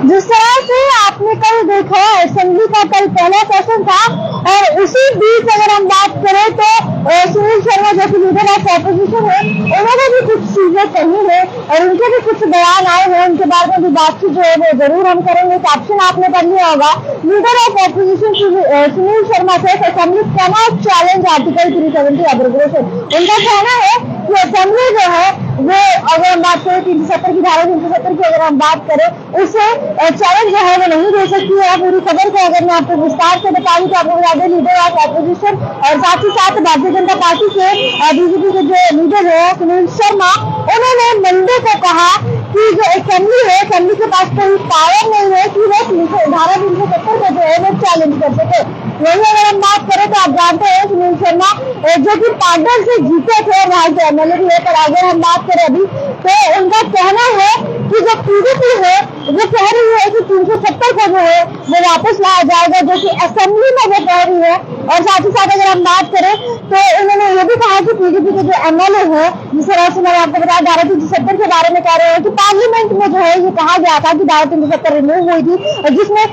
जिस तरह से आपने कल देखा असेंबली का कल पहला सेशन था और उसी बीच अगर हम बात करें तो सुनील शर्मा जो कि लीडर ऑफ ऑपोजिशन है, उन्होंने भी कुछ चीजें कही है और उनके भी कुछ बयान आए हैं। उनके बारे में भी बातचीत जो है वो जरूर हम करेंगे। कैप्शन आपने कर लिया होगा, leader of opposition Sunil Sharma से assembly cannot challenge article 370 abrogation. उनका कहना है कि असेंबली जो है वो अगर हम बात करें 370 की धारा 370 की अगर हम बात करें उसे चैलेंज जो है वो नहीं दे सकती है। पूरी खबर को अगर मैं आपको विस्तार से बता दूं तो आपको बता दें लीडर ऑफ ऑपोजिशन और साथ ही साथ भारतीय जनता पार्टी के बीजेपी के जो लीडर है सुनील शर्मा, उन्होंने मंडे को कहा कि जो असेंबली है, असेंबली के पास कोई पावर नहीं है कि वो धारा 370 को जो है वो चैलेंज कर सके। वही अगर हम बात करें तो आप जानते हैं सुनील शर्मा जो कि पार्टनर से जीते थे वहां के एमएलए भी है, पर अगर हम बात करें अभी तो उनका कहना है कि जो पीडीपी है वो कह रही है कि 370 को जो है वो वापस लाया जाएगा, जो कि असेंबली में वो कह रही है। और साथ ही साथ अगर हम बात करें तो उन्होंने ये भी कहा कि पीडीपी के जो एमएलए है, जिस तरह से मैंने आपको बताया धारा 370 के बारे में कह रहे हैं कि पार्लियामेंट में जो है ये कहा गया था कि धारा 370 रिमूव हुई थी, जिसमें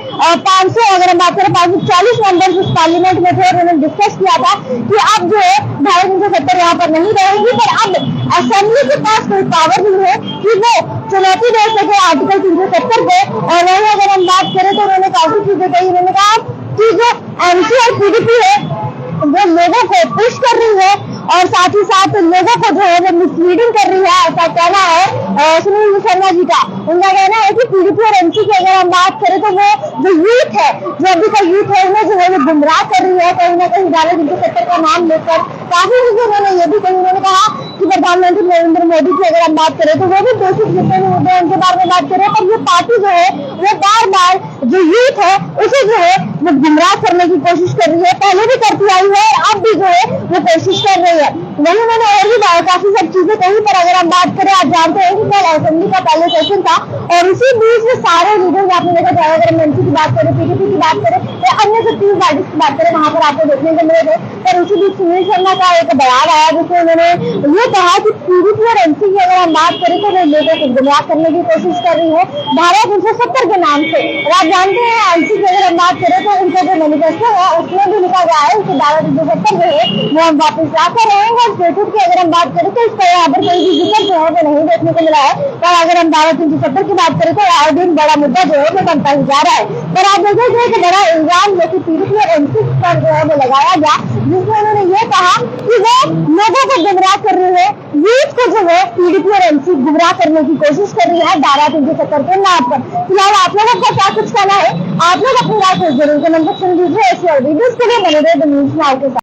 500 अगर हम बात करें 540 मेंबर्स उस पार्लियामेंट में थे और उन्होंने डिस्कस किया था कि अब जो है धारा 370 यहाँ पर नहीं रहेगी, पर अब असेंबली के पास कोई पावर नहीं है कि वो चुनौती दे सके आर्टिकल 370 को। और वही अगर हम बात करें तो उन्होंने काफी चीजें कही। उन्होंने कहा कि जो एमसी और पीडीपी है वो लोगों को पुश कर रही है और साथ ही साथ लोगों को जो है वो मिसलीडिंग कर रही है, ऐसा कहना है सुनील शर्मा जी का। उनका कहना है कि पीडीपी और एमसी की अगर हम बात करें तो वो जो यूथ है, जो अभी का यूथ है, उन्हें जो है वो गुमराह कर रही है कहीं ना कहीं धारा 370 का नाम लेकर। काफी चीजें उन्होंने ये भी कही। उन्होंने कहा कि प्रधानमंत्री नरेंद्र मोदी की अगर हम बात करें तो वो भी बेसिक जितने भी मुद्दे उनके बारे में बात करें, पर ये पार्टी जो है वो बार बार जो यूथ है उसे जो है वो गुमराह करने की कोशिश कर रही है, पहले भी करती आई है और अब भी जो है वो कोशिश कर रही है। वही उन्होंने और भी काफी सब चीजें कही। पर अगर हम बात करें, आप जानते हैं कि कल असेंबली का पहले सेशन था और उसी बीच में सारे लीडर्स आपने देखा जाए, अगर हम एमसी की बात करें, पीडीपी की बात करें या अन्य सब तीन पार्टी की बात करें, वहां पर आपको देखने को मिले थे। पर उसी बीच सुनील शर्मा का एक बयान आया जिसमें उन्होंने ये कहा कि पीडीपी और एमसी की अगर हम बात करें तो वे लोगों को गुमराह करने की कोशिश कर रही है धारा 370 के नाम से। और आप जानते हैं एमसी की अगर हम बात करें तो उनका जो मैनिफेस्टो है उसमें भी लिखा गया है कि धारा 370 जो है वो हम वापस लाकर रहेंगे। और स्टेटूट की अगर हम बात करें तो इसका यहाँ पर कोई भी जिक्र जो है वो नहीं देखने को मिला है। पर अगर हम धारा 370 की बात करें तो हर दिन बड़ा मुद्दा जो है वो बनता ही जा रहा है। पर आप देखेंगे कि बड़ा इल्जाम जो कि पीडीपी और एमसी पर जो है वो लगाया गया, जिसमें उन्होंने ये कहा कि वो लोगों को गुमराह कर रही है, यूथ को जो है पीडीपी और एमसी गुमराह करने की कोशिश कर रही है धारा 370 के नाम पर। फिलहाल आप लोगों का क्या कुछ कहना है, आप लोग अपनी राय जरूर कमेंट सेक्शन दीजिए। ऐसे और वीडियोस के लिए बने रहे न्यूज़ नाउ के साथ।